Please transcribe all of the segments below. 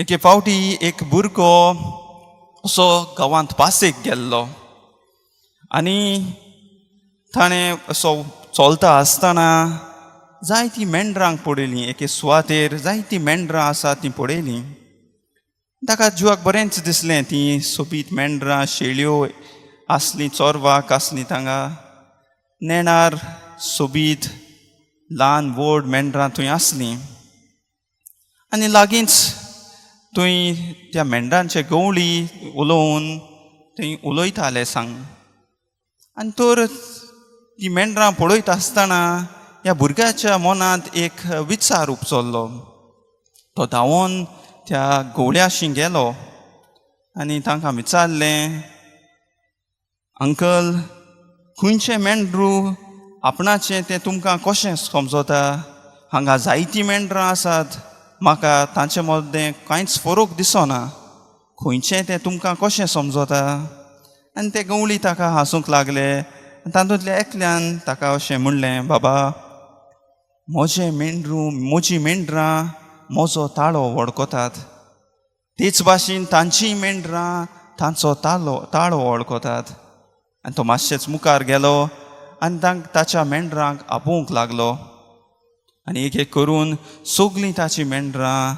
एके फावटी एक भुरगो असो गांवांत पासेक गेल्लो आनी ताणें असो चलता आसतना जायतीं मेंढरांक पळयलीं. एके सुवातेर जायतीं मेंढरां आसा तीं पळयलीं. ताका जिवाक बरेंच दिसलें. तीं सोबीत मेंढरां शेळयो आसलीं, चोरवाक आसलीं थांगा. नेणार सोबीत ल्हान व्हड मेंढरां थंय आसलीं. आनी लागींच थंय त्या मेंढरांचे गवळी उलोवन थंय उलयताले सांग. आनी तर ती मेंढरां पळयत आसतना ह्या भुरग्याच्या मनांत एक विचार उपसरलो. तो धांवून त्या गवळ्याशी गेलो आनी तांकां विचारलें, अंकल, खंयचें मेंढरू आपणाचें तें तुमकां कशें समजता? हांगा जायतीं मेंढरां आसात, म्हाका तांचे मदें कांयच फरक दिसना. खंयचें तें तुमकां कशें समजता? आनी ते गवळी ताका हांसूंक लागले. तातूंतल्या एकल्यान ताका अशें म्हणलें, बाबा, म्हजीं मेंढरां म्हजो ताळो वळखतात. तेच भाशेन तांचीं मेंढरां तांचो ताळो वळखतात. आनी तो मातशेंच मुखार गेलो आनी ताच्या मेंढरांक आपोवंक लागलो. आनी एक एक करून सगळीं ताचीं मेंढरां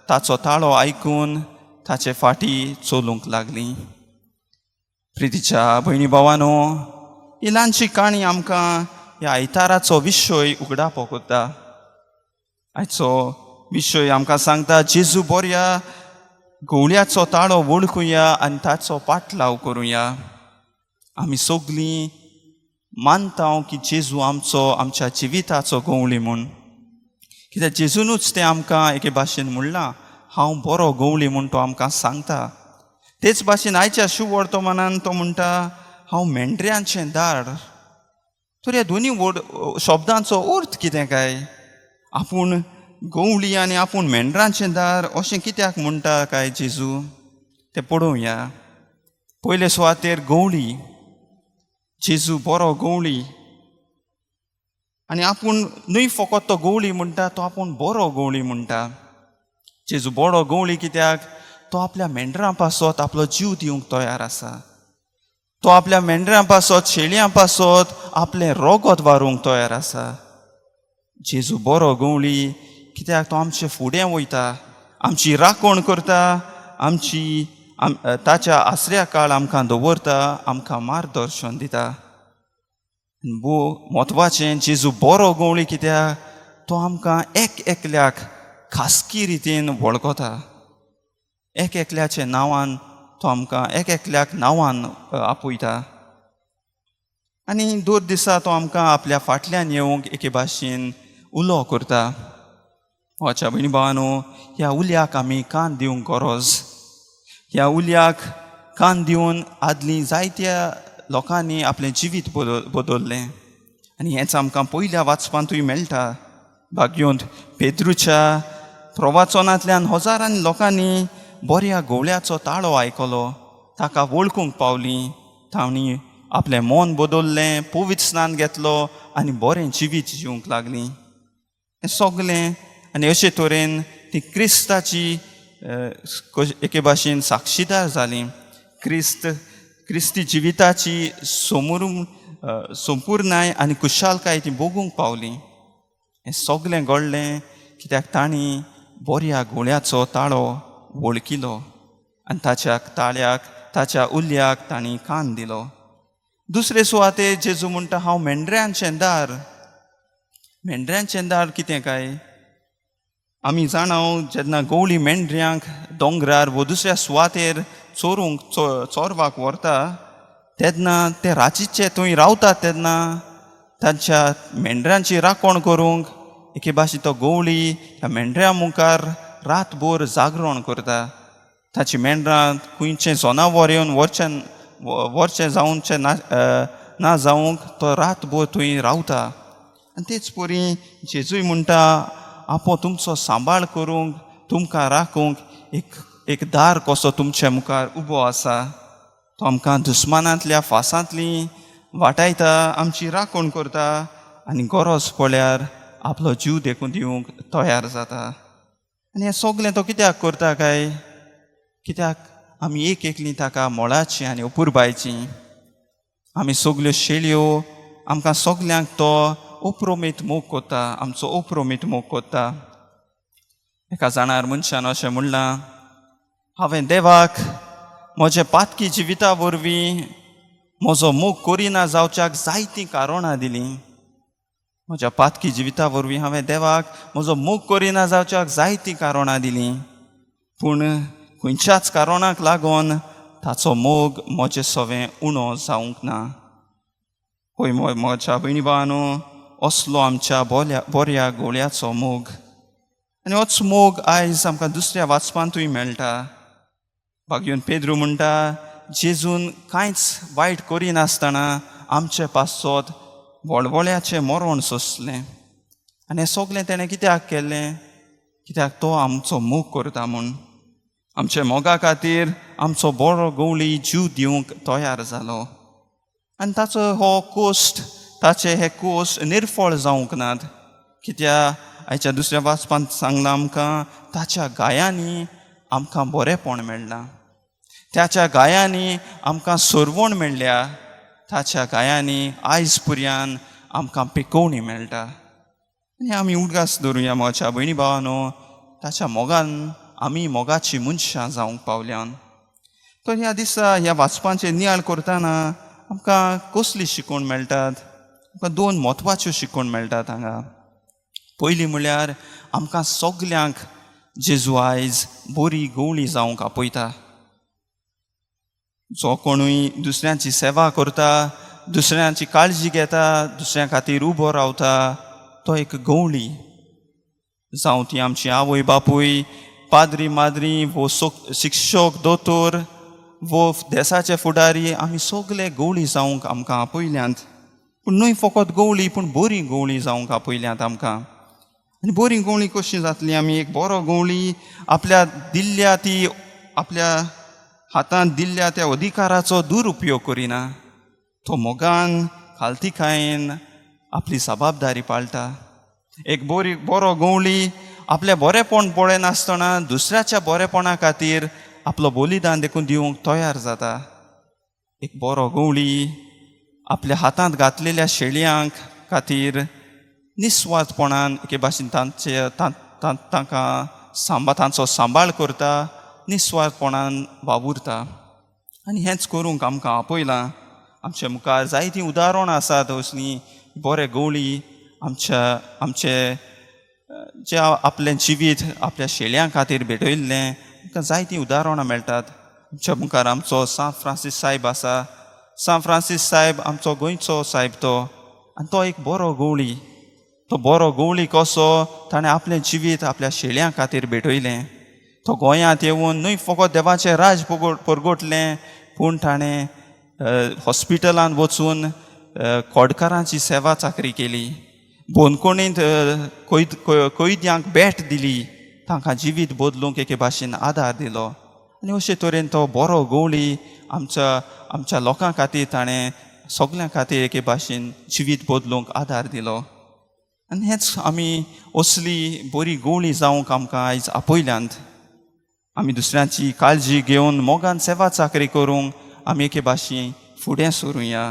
ताचो ताळो आयकून ताचे फाटीं चलूंक लागलीं. प्रितीच्या भयणी भावांनो, ही ल्हानशी काणी आमकां ह्या आयताराचो विशय उगडावपाक कोत्ता. आयचो विशय आमकां सांगता, जेजू बऱ्या गवळ्याचो ताळो वळखुया आनी ताचो पाटलाव करुया. आमी सगळीं मानता की जेजू आमच्या जिविताचो गवळी म्हूण. कित्याक जेजूनूच तें आमकां एके भाशेन म्हणलां, हांव बरो गवळी म्हूण तो आमकां सांगता. तेच भाशेन आयच्या शुभ वर्तमानान तो म्हणटा, हांव मेंढऱ्यांचें दार. तर ह्या दोनी शब्दांचो अर्थ कितें काय? आपूण गवळी आनी आपूण मेंढरांचें दार अशें कित्याक म्हणटा काय जेजू? तें पळोवया. पयले सुवातेर गवळी, जेजू बरो गवळी. आनी आपूण न्हय फकत तो गवळी म्हणटा, तो आपूण बरो गवळी म्हणटा. जेजू बरो गवळी कित्याक? तो आपल्या मेंढरां पासत आपलो जीव दिवंक तयार आसा. तो आपल्या मेंढरां पासत, शेळयां पासत आपलें रोगत वारूंक तयार आसा. जेजू बरो गवळी कित्याक तो आमचे फुडें वयता, आमची राखण करता, ताच्या आसऱ्या काळ आमकां दवरता, आमकां मार्गदर्शन दिता. म्हत्वाचें, जेजू बरो गवळी कित्याक? तो आमकां एकल्याक खासगी रितीन वळखता. एकल्याच्या नांवान तो आमकां एकल्याक नांवान आपयता. आनी दर दिसा तो आमकां आपल्या फाटल्यान येवंक एके भाशेन उलो करता. वाच्या भयणी भावांनो, ह्या उल्याक आमी कान दिवंक गरज. ह्या उल्याक कान दिवन आदलीं जायत्या लोकांनी आपलें जिवीत बदल्लें. आनी हेंच आमकां पयल्या वाचपांतूय मेळटा. भाग्योंत पेद्रूच्या प्रवाचनांतल्यान हजारांनी लोकांनी बऱ्या गवळ्याचो ताळो आयकलो, ताका वळखूंक पावलीं. तांणी आपलें मन बदल्लें, पवित्र स्नान घेतलो आनी बरें जिवीत जिवंक लागलीं. हें सगलें आनी अशे तरेन ती क्रिस्ताची एके भाशेन साक्षीदार जालीं. क्रिस्ती जिविताची संपूर्णाय आनी कुशालकाय ती भोगूंक पावलीं. हें सगलें घडलें कित्याक तांणी बऱ्या गवळ्याचो ताळो वळखिलो आनी ताच्या उल्याक तांणी कान दिलो. दुसरे सुवातेर जेजू म्हणटा, हांव मेंढऱ्यांचें दार. मेंढऱ्यांचें दार कितें काय? आमी जाणाव, जेन्ना गवळी मेंढऱ्यांक दोंगरार वो दुसऱ्या सुवातेर चोरवाक व्हरता, तेन्ना ते रातीचे थंय रावतात. तेन्ना तांच्या मेंढऱ्यांची राखण करूंक एके भाशेन तो गवळी ह्या मेंढऱ्यां मुखार रातभर जागरण करता. ताची मेंढरां खंयचें जनावर येवन वरचें जावंचें ना जावंक तो रातभर थंय रावता. आनी तेच परी जेजूय म्हणटा, आपूण तुमचो सांबाळ करूंक, तुमकां राखूंक एक दार कसो तुमच्या मुखार उबो आसा. तो आमकां दुस्मानांतल्या फासांतलीं वाटायता, आमची राखण करता आनी गरज पडल्यार आपलो जीव देखून दिवंक तयार जाता. आनी हें सगलें तो कित्याक करता काय, कित्याक आमी एक एकलीं ताका मोलाचीं आनी अपुरबायचीं. आमी सगल्यो शेळयो आमकां सगल्यांक तो अप्रोमीत मोग कोत्ता, आमचो अप्रोमीत मोग कोत्ता. एका जाणार मनशान अशें म्हणलां, हांवें देवाक म्हजे पातकी जिविता वरवीं म्हजो मोग करिना जावच्याक जायतीं कारणां दिलीं. म्हज्या पातकी जिविता वरवीं हांवें देवाक म्हजो मोग करिना जावच्याक जायतीं कारणां दिलीं, पूण खंयच्याच कारणाक लागून ताचो मोग म्हजे सवें उणो जावंक ना. पळय म्हज्या भयणी भावांनो, असलो आमच्या बऱ्या गोळ्याचो मोग. आनी होच मोग आयज आमकां दुसऱ्या वाचपांतूय मेळटा. भाग्योन पेद्रू म्हणटा, जेजून कांयच वायट करिनासतना आमचे पासत व्हडव्हड्याचें मरण सोंसलें. आनी हें सगलें तेणें कित्याक केलें? कित्याक तो आमचो मोग करता म्हूण. आमच्या मोगा खातीर आमचो बरो गवळी जीव दिवंक तयार जालो. आनी ताचो हो कोश्ट, ताचे हे कोश्ट निर्फळ जावंक नात. कित्याक आयच्या दुसऱ्या वाचपांत सांगलां आमकां, ताच्या गायांनी आमकां बरेंपण मेळ्ळां. त्याच्या गायांनी आमकां सोरवण मेळ्ळ्या. ताच्या गायांनी आयज पर्यान आमकां पिकोवणी मेळटा. आनी आमी उगडास धरुया म्हज्या भयणी भावांनो, ताच्या मोगान आमी मोगाचीं मनशां जावंक पावल्यान. तर ह्या दिसा ह्या वाचपांचें नियाळ करतना आमकां कसली शिकवण मेळटात? आमकां दोन म्हत्वाच्यो शिकवण मेळटात हांगा. पयली म्हळ्यार आमकां सगल्यांक जेजू आयज बरी गवळी जावंक आपयता. जो कोणूय दुसऱ्यांची सेवा करता, दुसऱ्यांची काळजी घेता, दुसऱ्यां खातीर उबो रावता, तो एक गवळी. जावं ती आमची आवय बापूय, पाद्री माद्री, वो शिक्षक दोतोर, वो देसाचे फुडारी, आमी सगळे गवळी जावंक आमकां आपयल्यांत. पूण न्हय फकत गवळी, पूण बरी गवळी जावंक आपयल्यांत आमकां. आनी बरी गवळी कशी जातली? आमी एक बरो गवळी आपल्या दिल्ल्या ती आपल्या हातांत दिल्ल्या त्या अधिकाराचो दुरुपयोग करिना. तो मोगान खालतीकायेन आपली जबाबदारी पाळटा. एक बरो गवळी आपलें बरेंपण पळयनासतना दुसऱ्याच्या बरेपणा खातीर आपलो बलिदान देखून दिवंक तयार जाता. एक बरो गवळी आपल्या हातांत घातलेल्या शेळयांक खातीर निस्वार्थपणान एके भाशेन तांचो सांबाळ करता, निस्वार्थपणान वावुरता. आनी हेंच करूंक आमकां आपयलां. आमच्या मुखार जायतीं उदाहरणां आसात असलीं बरे गवळी आमचे जे आपलें जिवीत आपल्या शेळयां खातीर भेटयल्लें. आमकां जायतीं उदाहरणां मेळटात. आमच्या मुखार आमचो सांत फ्रांसीस सायब आसा. सांत फ्रांसीस सायब आमचो गोंयचो सायब तो. आनी तो एक बरो गवळी. तो बरो गवळी कसो ताणें आपलें जिवीत आपल्या शेळयां खातीर भेटयलें. तो गोंयांत येवन न्हय फकत देवाचें राज परगटलें, पूण ताणें हॉस्पिटलांत वचून खोडकारांची सेवा चाकरी केली. बोनकोणींत कैद्यांक भेट दिली, तांकां जिवीत बदलूंक एके भाशेन आदार दिलो. आनी अशे तरेन तो बरो गवळी आमच्या लोकां खातीर ताणें सगल्यां खातीर एके भाशेन जिवीत बदलूंक आदार दिलो. आनी हेंच आमी असली बरी गवळी जावंक आमकां आयज आपयल्यांत. आमी दुसऱ्यांची काळजी घेवन मोगान सेवा चाकरी करूंक आमी एके भाशेन फुडें सरुया.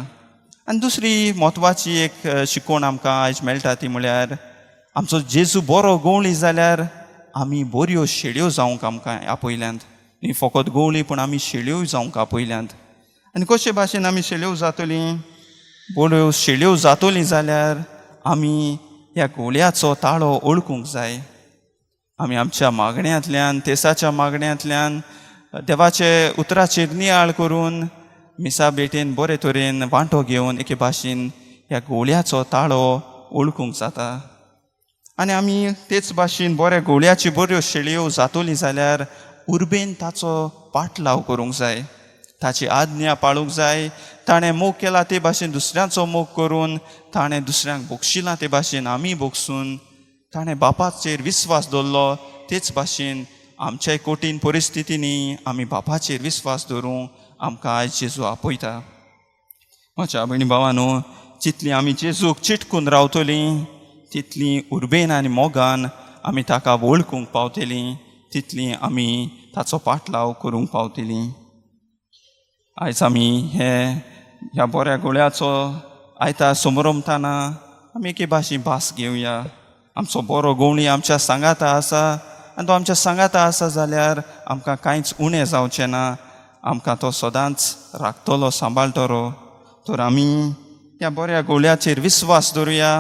आनी दुसरी म्हत्वाची एक शिकवण आमकां आयज मेळटा ती म्हळ्यार आमचो जेजू बरो गवळी जाल्यार आमी बऱ्यो शेळयो जावंक आमकां आपयल्यांत. न्ही फकत गवळी, पूण आमी शेळयोय जावंक आपयल्यांत. आनी कशे भाशेन आमी शेळयो जातलीं? बऱ्यो शेळयो जातलीं जाल्यार आमी ह्या गवळ्याचो ताळो ओळखूंक जाय. आमी आमच्या मागण्यांतल्यान, तेसाच्या मागण्यांतल्यान देवाचे उतराचेर नियाळ करून मिसा भेटेन बरे तरेन वांटो घेवन एके भाशेन ह्या गवळ्याचो ताळो ओळखूंक जाता. आनी आमी तेच भाशेन बऱ्या गवळ्याच्यो बऱ्यो शेळयो जातलीं जाल्यार उर्बेन ताचो पाटलाव करूंक जाय, ताची आज्ञा पाळूंक जाय. ताणें मोग केला ते भाशेन दुसऱ्यांचो मोग करून, ताणें दुसऱ्यांक भोगशिलां ते भाशेन आमी भोगसून, ताणें बापाचेर विस्वास दवरलो तेच भाशेन आमच्या कठीण परिस्थितींनी आमी बापाचेर विस्वास दवरूंक आमकां आयज जेजू आपयता. म्हज्या भयणी भावांनो, जितलीं आमी जेजूक चिटकून रावतलीं तितलीं उर्बेन आनी मोगान आमी ताका वळखूंक पावतलीं तितलीं आमी ताचो पाटलाव करूंक पावतलीं. आयज आमी ह्या बऱ्या गुळ्याचो आयतार समोरमताना आमी एके भाशेन भास घेवया. आमचो बरो गवळी आमच्या सांगाता आसा आनी तो आमच्या सांगाता आसा जाल्यार आमकां कांयच उणें जावचें ना. आमकां तो सदांच राखतलो, सांबाळटलो. तर आमी ह्या बऱ्या गवळ्याचेर विस्वास दवरुया.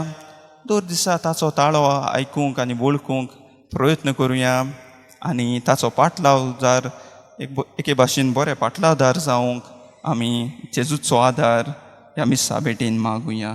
दर दिसा ताचो ताळो आयकूंक आनी वळखूंक प्रयत्न करुया आनी ताचो पाटलावदार एके भाशेन बरे पाटलावदार जावंक आमी जेजूचो आदार ह्या मिसा भेटेन मागुया.